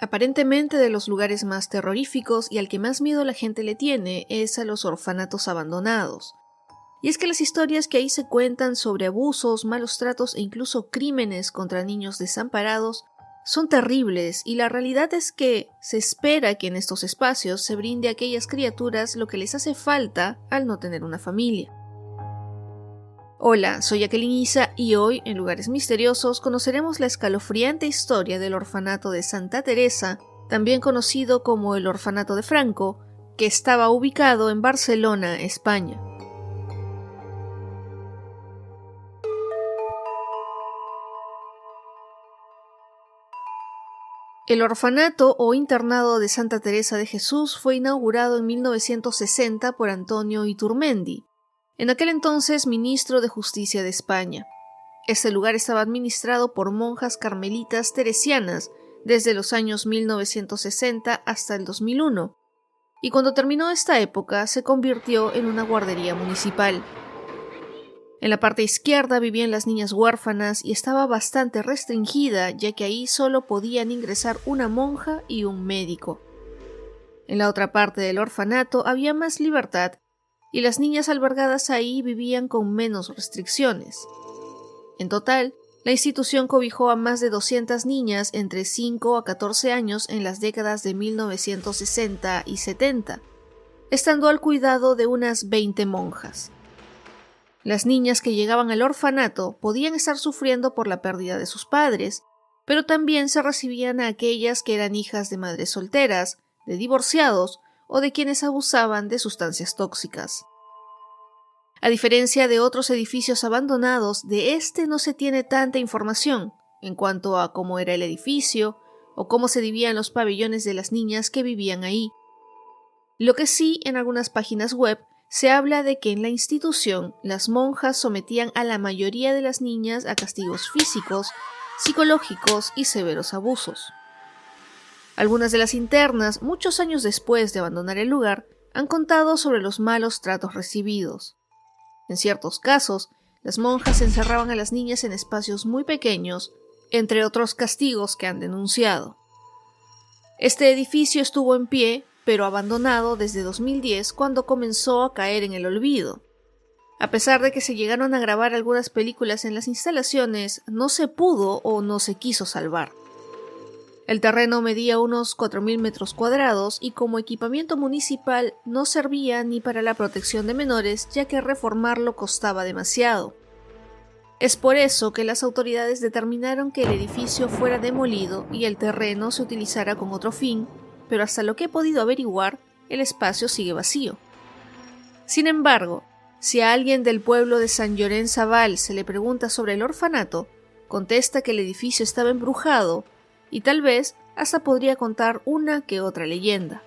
Aparentemente, de los lugares más terroríficos y al que más miedo la gente le tiene es a los orfanatos abandonados. Y es que las historias que ahí se cuentan sobre abusos, malos tratos e incluso crímenes contra niños desamparados son terribles, y la realidad es que se espera que en estos espacios se brinde a aquellas criaturas lo que les hace falta al no tener una familia. Hola, soy Jacqueline Isa y hoy, en Lugares Misteriosos, conoceremos la escalofriante historia del orfanato de Santa Teresa, también conocido como el Orfanato de Franco, que estaba ubicado en Barcelona, España. El orfanato o internado de Santa Teresa de Jesús fue inaugurado en 1960 por Antonio Iturmendi, en aquel entonces ministro de Justicia de España. Este lugar estaba administrado por monjas carmelitas teresianas desde los años 1960 hasta el 2001, y cuando terminó esta época se convirtió en una guardería municipal. En la parte izquierda vivían las niñas huérfanas y estaba bastante restringida, ya que ahí solo podían ingresar una monja y un médico. En la otra parte del orfanato había más libertad y las niñas albergadas ahí vivían con menos restricciones. En total, la institución cobijó a más de 200 niñas entre 5 a 14 años en las décadas de 1960 y 70, estando al cuidado de unas 20 monjas. Las niñas que llegaban al orfanato podían estar sufriendo por la pérdida de sus padres, pero también se recibían a aquellas que eran hijas de madres solteras, de divorciados o de quienes abusaban de sustancias tóxicas. A diferencia de otros edificios abandonados, de este no se tiene tanta información en cuanto a cómo era el edificio o cómo se dividían los pabellones de las niñas que vivían ahí. Lo que sí, en algunas páginas web se habla de que en la institución las monjas sometían a la mayoría de las niñas a castigos físicos, psicológicos y severos abusos. Algunas de las internas, muchos años después de abandonar el lugar, han contado sobre los malos tratos recibidos. En ciertos casos, las monjas encerraban a las niñas en espacios muy pequeños, entre otros castigos que han denunciado. Este edificio estuvo en pie, pero abandonado desde 2010, cuando comenzó a caer en el olvido. A pesar de que se llegaron a grabar algunas películas en las instalaciones, no se pudo o no se quiso salvar. El terreno medía unos 4.000 metros cuadrados y como equipamiento municipal no servía ni para la protección de menores, ya que reformarlo costaba demasiado. Es por eso que las autoridades determinaron que el edificio fuera demolido y el terreno se utilizara con otro fin, pero hasta lo que he podido averiguar, el espacio sigue vacío. Sin embargo, si a alguien del pueblo de Sant Llorenç Savall se le pregunta sobre el orfanato, contesta que el edificio estaba embrujado y tal vez hasta podría contar una que otra leyenda.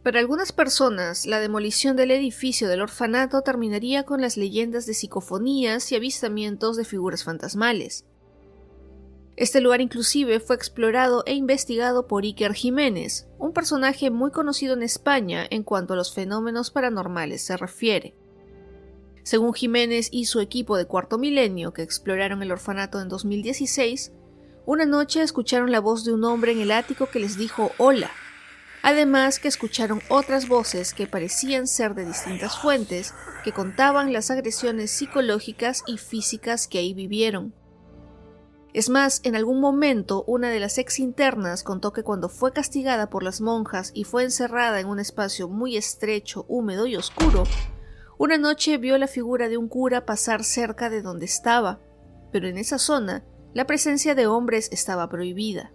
Para algunas personas, la demolición del edificio del orfanato terminaría con las leyendas de psicofonías y avistamientos de figuras fantasmales. Este lugar inclusive fue explorado e investigado por Iker Jiménez, un personaje muy conocido en España en cuanto a los fenómenos paranormales se refiere. Según Jiménez y su equipo de Cuarto Milenio, que exploraron el orfanato en 2016, una noche escucharon la voz de un hombre en el ático que les dijo hola. Además que escucharon otras voces que parecían ser de distintas fuentes, que contaban las agresiones psicológicas y físicas que ahí vivieron. Es más, en algún momento una de las ex internas contó que cuando fue castigada por las monjas y fue encerrada en un espacio muy estrecho, húmedo y oscuro, una noche vio la figura de un cura pasar cerca de donde estaba, pero en esa zona la presencia de hombres estaba prohibida.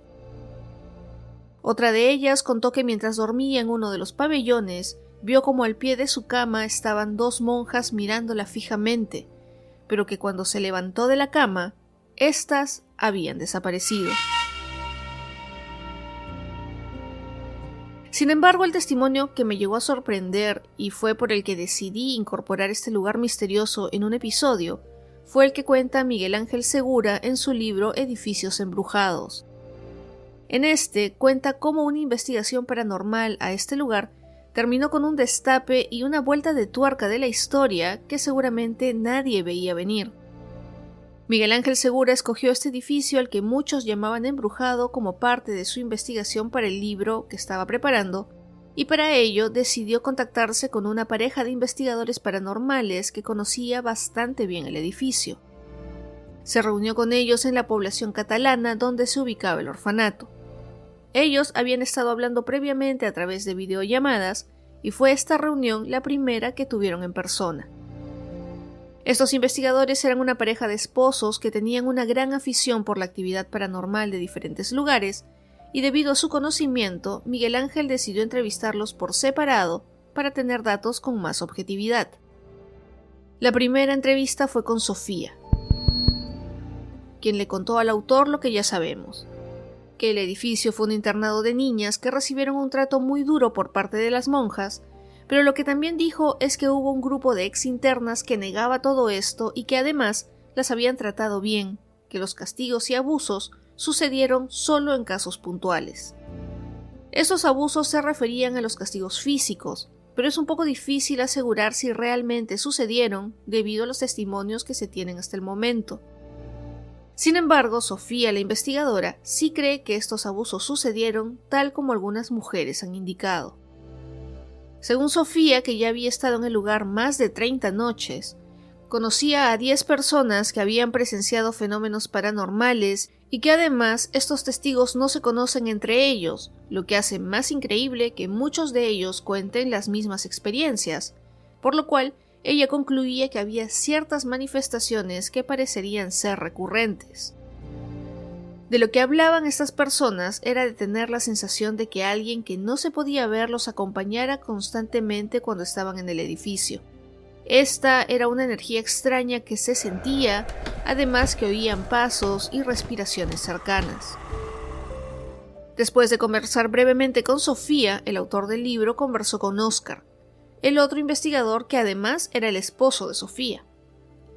Otra de ellas contó que mientras dormía en uno de los pabellones, vio como al pie de su cama estaban 2 monjas mirándola fijamente, pero que cuando se levantó de la cama, éstas habían desaparecido. Sin embargo, el testimonio que me llegó a sorprender y fue por el que decidí incorporar este lugar misterioso en un episodio, fue el que cuenta Miguel Ángel Segura en su libro Edificios Embrujados. En este cuenta cómo una investigación paranormal a este lugar terminó con un destape y una vuelta de tuerca de la historia que seguramente nadie veía venir. Miguel Ángel Segura escogió este edificio al que muchos llamaban embrujado como parte de su investigación para el libro que estaba preparando, y para ello decidió contactarse con una pareja de investigadores paranormales que conocía bastante bien el edificio. Se reunió con ellos en la población catalana donde se ubicaba el orfanato. Ellos habían estado hablando previamente a través de videollamadas y fue esta reunión la primera que tuvieron en persona. Estos investigadores eran una pareja de esposos que tenían una gran afición por la actividad paranormal de diferentes lugares, y debido a su conocimiento, Miguel Ángel decidió entrevistarlos por separado para tener datos con más objetividad. La primera entrevista fue con Sofía, quien le contó al autor lo que ya sabemos, que el edificio fue un internado de niñas que recibieron un trato muy duro por parte de las monjas, pero lo que también dijo es que hubo un grupo de ex-internas que negaba todo esto y que además las habían tratado bien, que los castigos y abusos sucedieron solo en casos puntuales. Estos abusos se referían a los castigos físicos, pero es un poco difícil asegurar si realmente sucedieron debido a los testimonios que se tienen hasta el momento. Sin embargo, Sofía, la investigadora, sí cree que estos abusos sucedieron tal como algunas mujeres han indicado. Según Sofía, que ya había estado en el lugar más de 30 noches, conocía a 10 personas que habían presenciado fenómenos paranormales y que además estos testigos no se conocen entre ellos, lo que hace más increíble que muchos de ellos cuenten las mismas experiencias, por lo cual ella concluía que había ciertas manifestaciones que parecerían ser recurrentes. De lo que hablaban estas personas era de tener la sensación de que alguien que no se podía ver los acompañara constantemente cuando estaban en el edificio. Esta era una energía extraña que se sentía, además que oían pasos y respiraciones cercanas. Después de conversar brevemente con Sofía, el autor del libro conversó con Óscar, el otro investigador que además era el esposo de Sofía.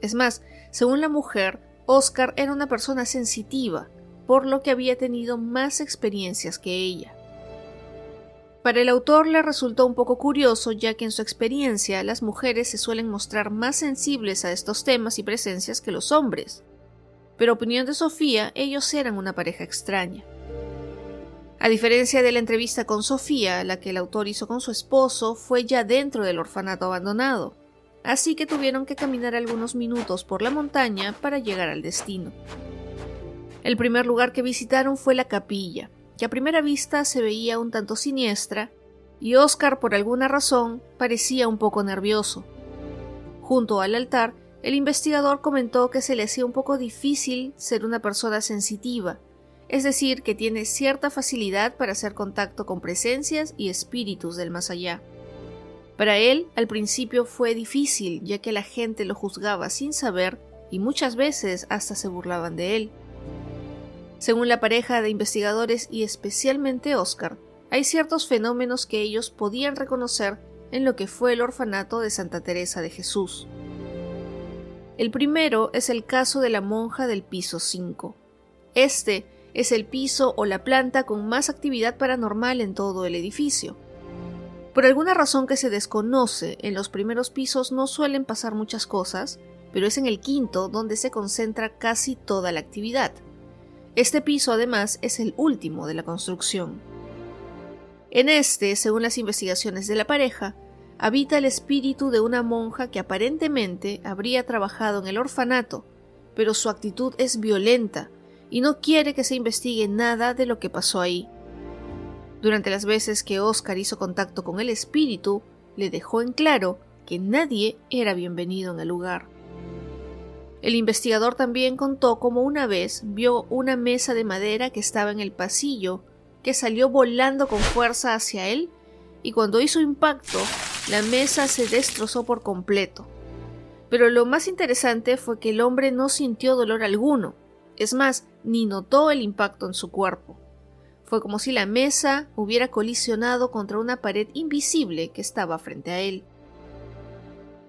Es más, según la mujer, Óscar era una persona sensitiva, por lo que había tenido más experiencias que ella. Para el autor le resultó un poco curioso, ya que en su experiencia las mujeres se suelen mostrar más sensibles a estos temas y presencias que los hombres. Pero opinión de Sofía, ellos eran una pareja extraña. A diferencia de la entrevista con Sofía, la que el autor hizo con su esposo fue ya dentro del orfanato abandonado, así que tuvieron que caminar algunos minutos por la montaña para llegar al destino. El primer lugar que visitaron fue la capilla, que a primera vista se veía un tanto siniestra, y Óscar, por alguna razón, parecía un poco nervioso. Junto al altar, el investigador comentó que se le hacía un poco difícil ser una persona sensitiva, es decir, que tiene cierta facilidad para hacer contacto con presencias y espíritus del más allá. Para él, al principio fue difícil, ya que la gente lo juzgaba sin saber y muchas veces hasta se burlaban de él. Según la pareja de investigadores y especialmente Óscar, hay ciertos fenómenos que ellos podían reconocer en lo que fue el orfanato de Santa Teresa de Jesús. El primero es el caso de la monja del piso 5. Este es el piso o la planta con más actividad paranormal en todo el edificio. Por alguna razón que se desconoce, en los primeros pisos no suelen pasar muchas cosas, pero es en el quinto donde se concentra casi toda la actividad. Este piso, además, es el último de la construcción. En este, según las investigaciones de la pareja, habita el espíritu de una monja que aparentemente habría trabajado en el orfanato, pero su actitud es violenta y no quiere que se investigue nada de lo que pasó ahí. Durante las veces que Óscar hizo contacto con el espíritu, le dejó en claro que nadie era bienvenido en el lugar. El investigador también contó cómo una vez vio una mesa de madera que estaba en el pasillo, que salió volando con fuerza hacia él, y cuando hizo impacto, la mesa se destrozó por completo. Pero lo más interesante fue que el hombre no sintió dolor alguno, es más, ni notó el impacto en su cuerpo. Fue como si la mesa hubiera colisionado contra una pared invisible que estaba frente a él.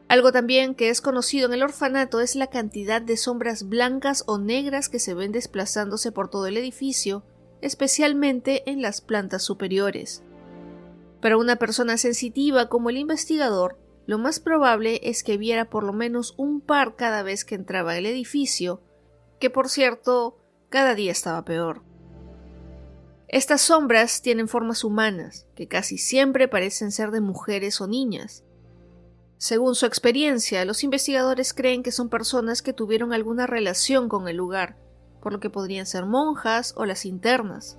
Algo también que es conocido en el orfanato es la cantidad de sombras blancas o negras que se ven desplazándose por todo el edificio, especialmente en las plantas superiores. Para una persona sensitiva como el investigador, lo más probable es que viera por lo menos un par cada vez que entraba al edificio, que por cierto, cada día estaba peor. Estas sombras tienen formas humanas, que casi siempre parecen ser de mujeres o niñas. Según su experiencia, los investigadores creen que son personas que tuvieron alguna relación con el lugar, por lo que podrían ser monjas o las internas.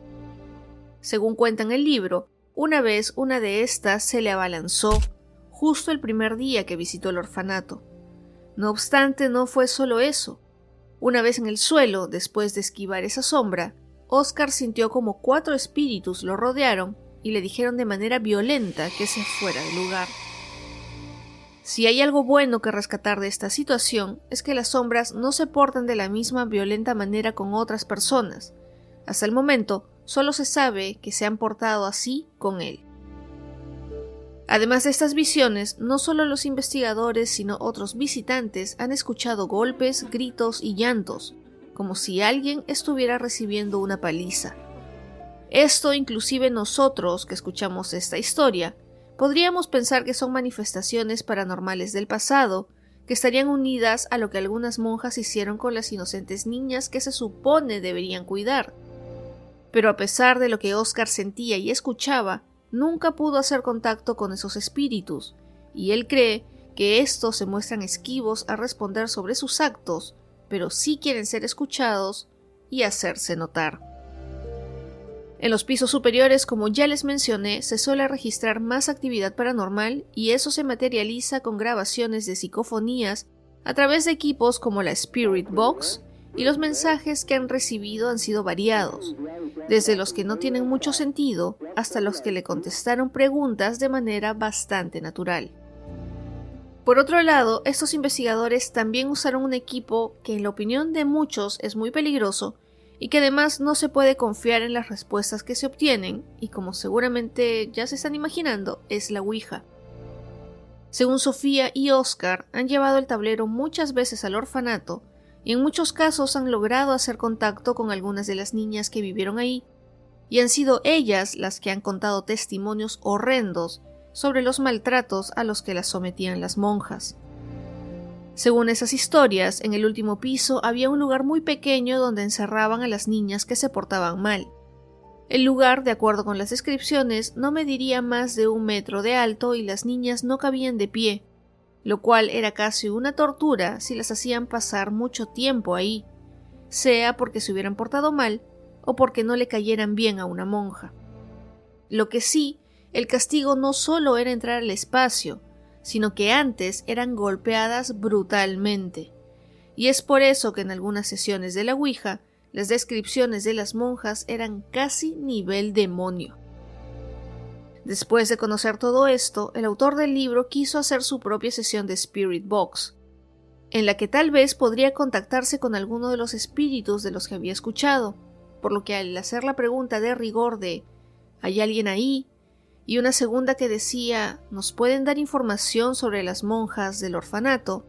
Según cuenta en el libro, una vez una de estas se le abalanzó, justo el primer día que visitó el orfanato. No obstante, no fue solo eso. Una vez en el suelo, después de esquivar esa sombra, Oscar sintió como 4 espíritus lo rodearon y le dijeron de manera violenta que se fuera del lugar. Si hay algo bueno que rescatar de esta situación, es que las sombras no se portan de la misma violenta manera con otras personas. Hasta el momento, solo se sabe que se han portado así con él. Además de estas visiones, no solo los investigadores, sino otros visitantes han escuchado golpes, gritos y llantos, como si alguien estuviera recibiendo una paliza. Esto, inclusive nosotros que escuchamos esta historia, podríamos pensar que son manifestaciones paranormales del pasado, que estarían unidas a lo que algunas monjas hicieron con las inocentes niñas que se supone deberían cuidar. Pero a pesar de lo que Oscar sentía y escuchaba, nunca pudo hacer contacto con esos espíritus, y él cree que estos se muestran esquivos a responder sobre sus actos, pero sí quieren ser escuchados y hacerse notar. En los pisos superiores, como ya les mencioné, se suele registrar más actividad paranormal y eso se materializa con grabaciones de psicofonías a través de equipos como la Spirit Box, y los mensajes que han recibido han sido variados, desde los que no tienen mucho sentido hasta los que le contestaron preguntas de manera bastante natural. Por otro lado, estos investigadores también usaron un equipo que en la opinión de muchos es muy peligroso y que además no se puede confiar en las respuestas que se obtienen, y como seguramente ya se están imaginando, es la Ouija. Según Sofía y Oscar, han llevado el tablero muchas veces al orfanato, y en muchos casos han logrado hacer contacto con algunas de las niñas que vivieron ahí, y han sido ellas las que han contado testimonios horrendos sobre los maltratos a los que las sometían las monjas. Según esas historias, en el último piso había un lugar muy pequeño donde encerraban a las niñas que se portaban mal. El lugar, de acuerdo con las descripciones, no mediría más de 1 metro de alto y las niñas no cabían de pie, lo cual era casi una tortura si las hacían pasar mucho tiempo ahí, sea porque se hubieran portado mal o porque no le cayeran bien a una monja. Lo que sí, el castigo no solo era entrar al espacio, sino que antes eran golpeadas brutalmente. Y es por eso que en algunas sesiones de la Ouija, las descripciones de las monjas eran casi nivel demonio. Después de conocer todo esto, el autor del libro quiso hacer su propia sesión de Spirit Box, en la que tal vez podría contactarse con alguno de los espíritus de los que había escuchado, por lo que al hacer la pregunta de rigor de ¿hay alguien ahí?, y una segunda que decía ¿nos pueden dar información sobre las monjas del orfanato?,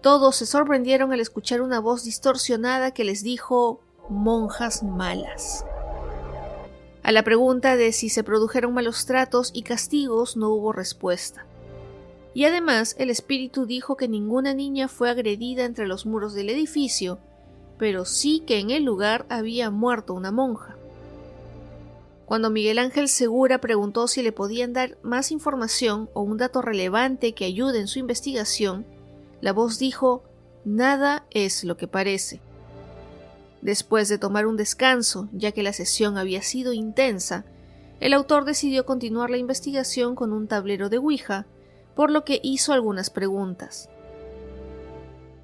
todos se sorprendieron al escuchar una voz distorsionada que les dijo monjas malas. A la pregunta de si se produjeron malos tratos y castigos no hubo respuesta. Y además el espíritu dijo que ninguna niña fue agredida entre los muros del edificio, pero sí que en el lugar había muerto una monja. Cuando Miguel Ángel Segura preguntó si le podían dar más información o un dato relevante que ayude en su investigación, la voz dijo: nada es lo que parece. Después de tomar un descanso, ya que la sesión había sido intensa, el autor decidió continuar la investigación con un tablero de Ouija, por lo que hizo algunas preguntas.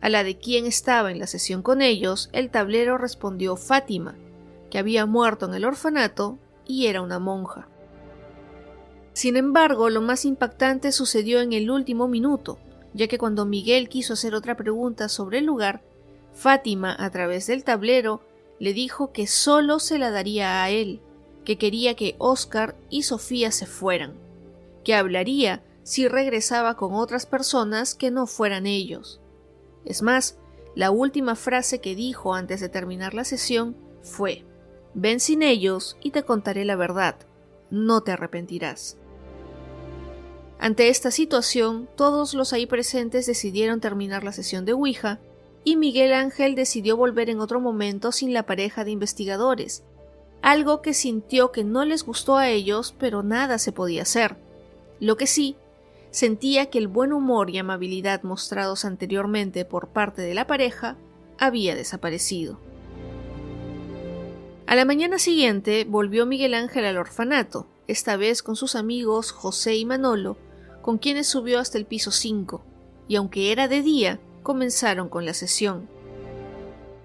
A la de quién estaba en la sesión con ellos, el tablero respondió Fátima, que había muerto en el orfanato y era una monja. Sin embargo, lo más impactante sucedió en el último minuto, ya que cuando Miguel quiso hacer otra pregunta sobre el lugar, Fátima, a través del tablero, le dijo que solo se la daría a él, que quería que Oscar y Sofía se fueran, que hablaría si regresaba con otras personas que no fueran ellos. Es más, la última frase que dijo antes de terminar la sesión fue: ven sin ellos y te contaré la verdad, no te arrepentirás. Ante esta situación, todos los ahí presentes decidieron terminar la sesión de Ouija y Miguel Ángel decidió volver en otro momento sin la pareja de investigadores, algo que sintió que no les gustó a ellos, pero nada se podía hacer. Lo que sí, sentía que el buen humor y amabilidad mostrados anteriormente por parte de la pareja había desaparecido. A la mañana siguiente volvió Miguel Ángel al orfanato, esta vez con sus amigos José y Manolo, con quienes subió hasta el piso 5, y aunque era de día, comenzaron con la sesión.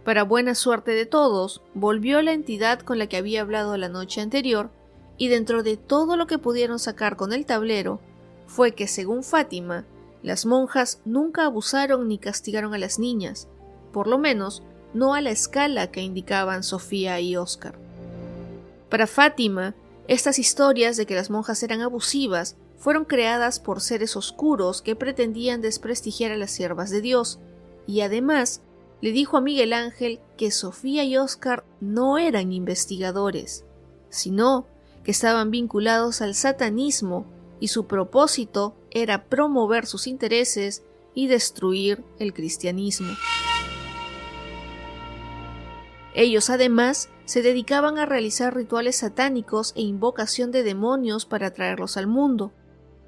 Para buena suerte de todos, volvió la entidad con la que había hablado la noche anterior, y dentro de todo lo que pudieron sacar con el tablero, fue que, según Fátima, las monjas nunca abusaron ni castigaron a las niñas, por lo menos no a la escala que indicaban Sofía y Óscar. Para Fátima, estas historias de que las monjas eran abusivas fueron creadas por seres oscuros que pretendían desprestigiar a las siervas de Dios, y además le dijo a Miguel Ángel que Sofía y Óscar no eran investigadores, sino que estaban vinculados al satanismo y su propósito era promover sus intereses y destruir el cristianismo. Ellos además se dedicaban a realizar rituales satánicos e invocación de demonios para traerlos al mundo,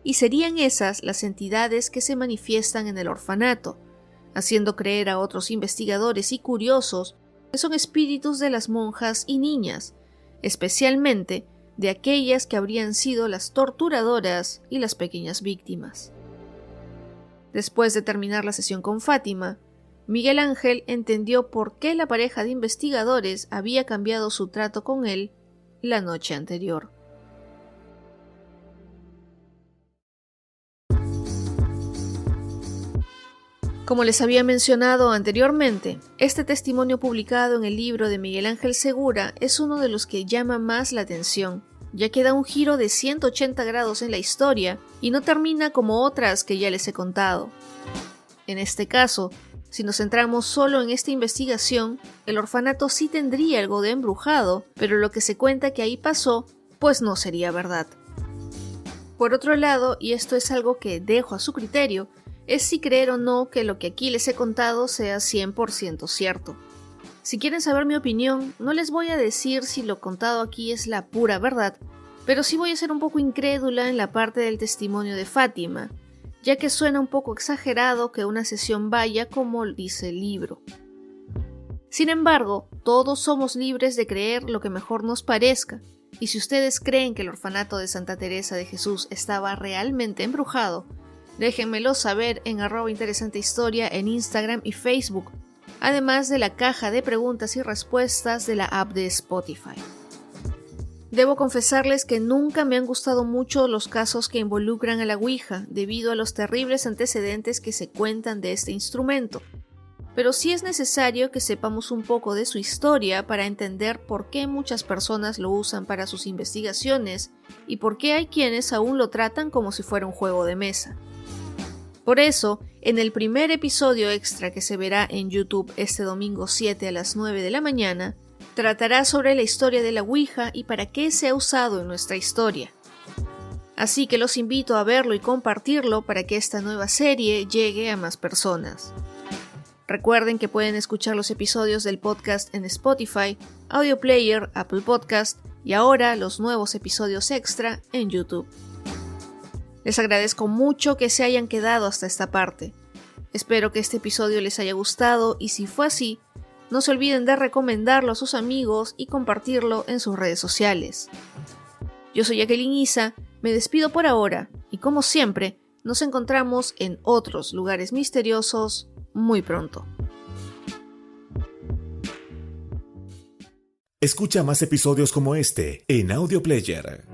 y serían esas las entidades que se manifiestan en el orfanato, haciendo creer a otros investigadores y curiosos que son espíritus de las monjas y niñas, especialmente de aquellas que habrían sido las torturadoras y las pequeñas víctimas. Después de terminar la sesión con Fátima, Miguel Ángel entendió por qué la pareja de investigadores había cambiado su trato con él la noche anterior. Como les había mencionado anteriormente, este testimonio publicado en el libro de Miguel Ángel Segura es uno de los que llama más la atención, ya que da un giro de 180 grados en la historia y no termina como otras que ya les he contado. En este caso, si nos centramos solo en esta investigación, el orfanato sí tendría algo de embrujado, pero lo que se cuenta que ahí pasó, pues no sería verdad. Por otro lado, y esto es algo que dejo a su criterio, es si creer o no que lo que aquí les he contado sea 100% cierto. Si quieren saber mi opinión, no les voy a decir si lo contado aquí es la pura verdad, pero sí voy a ser un poco incrédula en la parte del testimonio de Fátima, ya que suena un poco exagerado que una sesión vaya como dice el libro. Sin embargo, todos somos libres de creer lo que mejor nos parezca, y si ustedes creen que el orfanato de Santa Teresa de Jesús estaba realmente embrujado, déjenmelo saber en @interesantehistoria en Instagram y Facebook, además de la caja de preguntas y respuestas de la app de Spotify. Debo confesarles que nunca me han gustado mucho los casos que involucran a la Ouija, debido a los terribles antecedentes que se cuentan de este instrumento. Pero sí es necesario que sepamos un poco de su historia para entender por qué muchas personas lo usan para sus investigaciones y por qué hay quienes aún lo tratan como si fuera un juego de mesa. Por eso, en el primer episodio extra que se verá en YouTube este domingo 7 a las 9 de la mañana, tratará sobre la historia de la Ouija y para qué se ha usado en nuestra historia. Así que los invito a verlo y compartirlo para que esta nueva serie llegue a más personas. Recuerden que pueden escuchar los episodios del podcast en Spotify, Audio Player, Apple Podcast y ahora los nuevos episodios extra en YouTube. Les agradezco mucho que se hayan quedado hasta esta parte. Espero que este episodio les haya gustado y si fue así, no se olviden de recomendarlo a sus amigos y compartirlo en sus redes sociales. Yo soy Jacqueline Isa, me despido por ahora y como siempre, nos encontramos en otros lugares misteriosos muy pronto. Escucha más episodios como este en Audio Player.